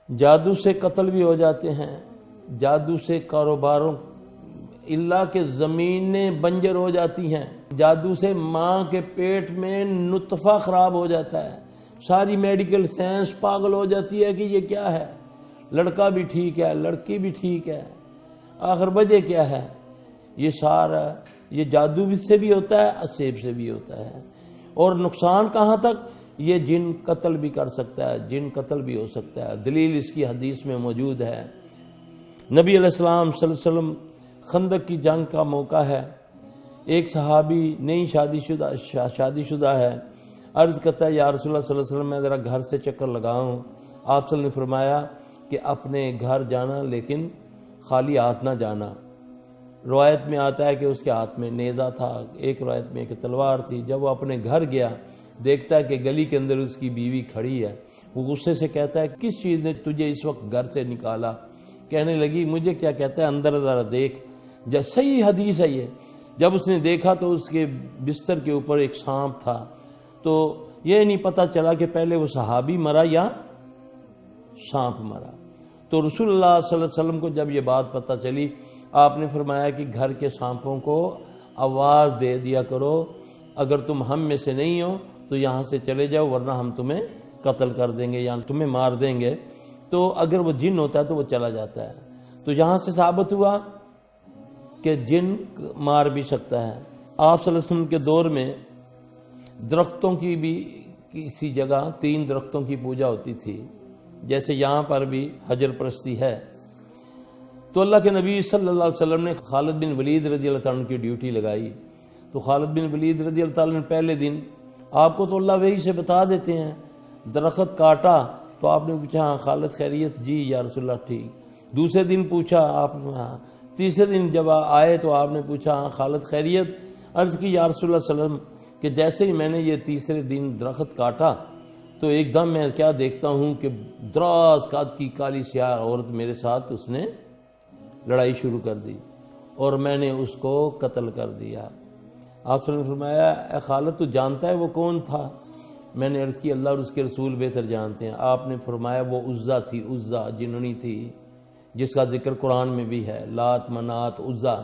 جادو سے قتل بھی ہو جاتے ہیں، جادو سے کاروباروں اللہ کے زمینیں بنجر ہو جاتی ہیں، جادو سے ماں کے پیٹ میں نطفہ خراب ہو جاتا ہے، ساری میڈیکل سائنس پاگل ہو جاتی ہے کہ یہ کیا ہے، لڑکا بھی ٹھیک ہے لڑکی بھی ٹھیک ہے، آخر وجہ کیا ہے؟ یہ سارا یہ جادو سے بھی ہوتا ہے، اسیب سے بھی ہوتا ہے، اور نقصان کہاں تک؟ یہ جن قتل بھی کر سکتا ہے، جن قتل بھی ہو سکتا ہے، دلیل اس کی حدیث میں موجود ہے۔ نبی علیہ السلام صلی اللہ علیہ وسلم خندق کی جنگ کا موقع ہے، ایک صحابی نئی شادی شدہ ہے، عرض کرتا ہے یا رسول اللہ صلی اللہ علیہ وسلم میں ذرا گھر سے چکر لگاؤں۔ آپ صلی اللہ علیہ وسلم نے فرمایا کہ اپنے گھر جانا لیکن خالی ہاتھ نہ جانا۔ روایت میں آتا ہے کہ اس کے ہاتھ میں نیزہ تھا، ایک روایت میں ایک تلوار تھی۔ جب وہ اپنے گھر گیا دیکھتا ہے کہ گلی کے اندر اس کی بیوی کھڑی ہے، وہ غصے سے کہتا ہے کس چیز نے تجھے اس وقت گھر سے نکالا؟ کہنے لگی مجھے کیا کہتا ہے اندر ذرا دیکھ۔ صحیح حدیث ہے یہ۔ جب اس نے دیکھا تو اس کے بستر کے اوپر ایک سانپ تھا، تو یہ نہیں پتا چلا کہ پہلے وہ صحابی مرا یا سانپ مرا۔ تو رسول اللہ صلی اللہ علیہ وسلم کو جب یہ بات پتہ چلی، آپ نے فرمایا کہ گھر کے سانپوں کو آواز دے دیا کرو، اگر تم ہم میں سے نہیں ہو تو یہاں سے چلے جاؤ ورنہ ہم تمہیں قتل کر دیں گے یا تمہیں مار دیں گے۔ تو اگر وہ جن ہوتا ہے تو وہ چلا جاتا ہے۔ تو یہاں سے ثابت ہوا کہ جن مار بھی سکتا ہے۔ آپ صلی اللہ علیہ وسلم کے دور میں درختوں کی بھی کسی جگہ 3 درختوں کی پوجا ہوتی تھی، جیسے یہاں پر بھی حجر پرستی ہے۔ تو اللہ کے نبی صلی اللہ علیہ وسلم نے خالد بن ولید رضی اللہ تعالیٰ عنہ کی ڈیوٹی لگائی۔ تو خالد بن ولید رضی اللہ تعالیٰ نے پہلے دن، آپ کو تو اللہ وحی سے بتا دیتے ہیں، درخت کاٹا تو آپ نے پوچھا ہاں خالد خیریت؟ جی یا رسول اللہ ٹھیک۔ دوسرے دن پوچھا آپ نے ہاں۔ تیسرے دن جب آئے تو آپ نے پوچھا ہاں خالد خیریت؟ عرض کی یا رسول اللہ صلی اللہ علیہ وسلم کہ جیسے ہی میں نے یہ تیسرے دن درخت کاٹا تو ایک دم میں کیا دیکھتا ہوں کہ دراز قد کی کالی سیاہ عورت میرے ساتھ اس نے لڑائی شروع کر دی اور میں نے اس کو قتل کر دیا۔ آپ صلی اللہ علیہ وسلم نے فرمایا اے خالد تو جانتا ہے وہ کون تھا؟ میں نے عرض کی اللہ اور اس کے رسول بہتر جانتے ہیں۔ آپ نے فرمایا وہ عزا تھی، عزا جنونی تھی جس کا ذکر قرآن میں بھی ہے، لات منات عزا۔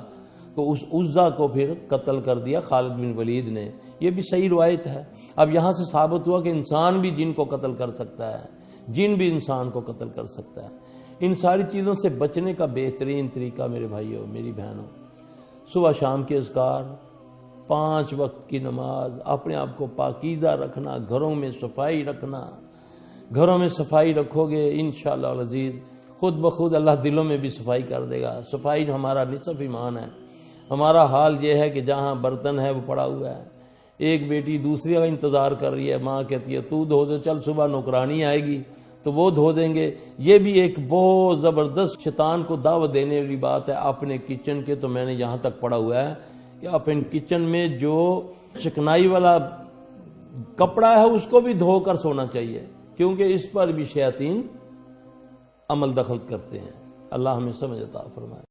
تو اس عزا کو پھر قتل کر دیا خالد بن ولید نے۔ یہ بھی صحیح روایت ہے۔ اب یہاں سے ثابت ہوا کہ انسان بھی جن کو قتل کر سکتا ہے، جن بھی انسان کو قتل کر سکتا ہے۔ ان ساری چیزوں سے بچنے کا بہترین طریقہ میرے بھائیوں میری بہنوں، صبح شام کے اذکار، 5 وقت کی نماز، اپنے آپ کو پاکیزہ رکھنا، گھروں میں صفائی رکھنا۔ گھروں میں صفائی رکھو گے انشاءاللہ العزیز خود بخود اللہ دلوں میں بھی صفائی کر دے گا۔ صفائی ہمارا نصف ایمان ہے۔ ہمارا حال یہ ہے کہ جہاں برتن ہے وہ پڑا ہوا ہے، ایک بیٹی دوسری کا انتظار کر رہی ہے، ماں کہتی ہے تو دھو دے، چل صبح نوکرانی آئے گی تو وہ دھو دیں گے۔ یہ بھی ایک بہت زبردست شیطان کو دعوت دینے والی بات ہے اپنے کچن کے۔ تو میں نے یہاں تک پڑھا ہوا ہے کہ اپنے کچن میں جو چکنائی والا کپڑا ہے اس کو بھی دھو کر سونا چاہیے، کیونکہ اس پر بھی شیاطین عمل دخل کرتے ہیں۔ اللہ ہمیں سمجھ عطا فرمائے۔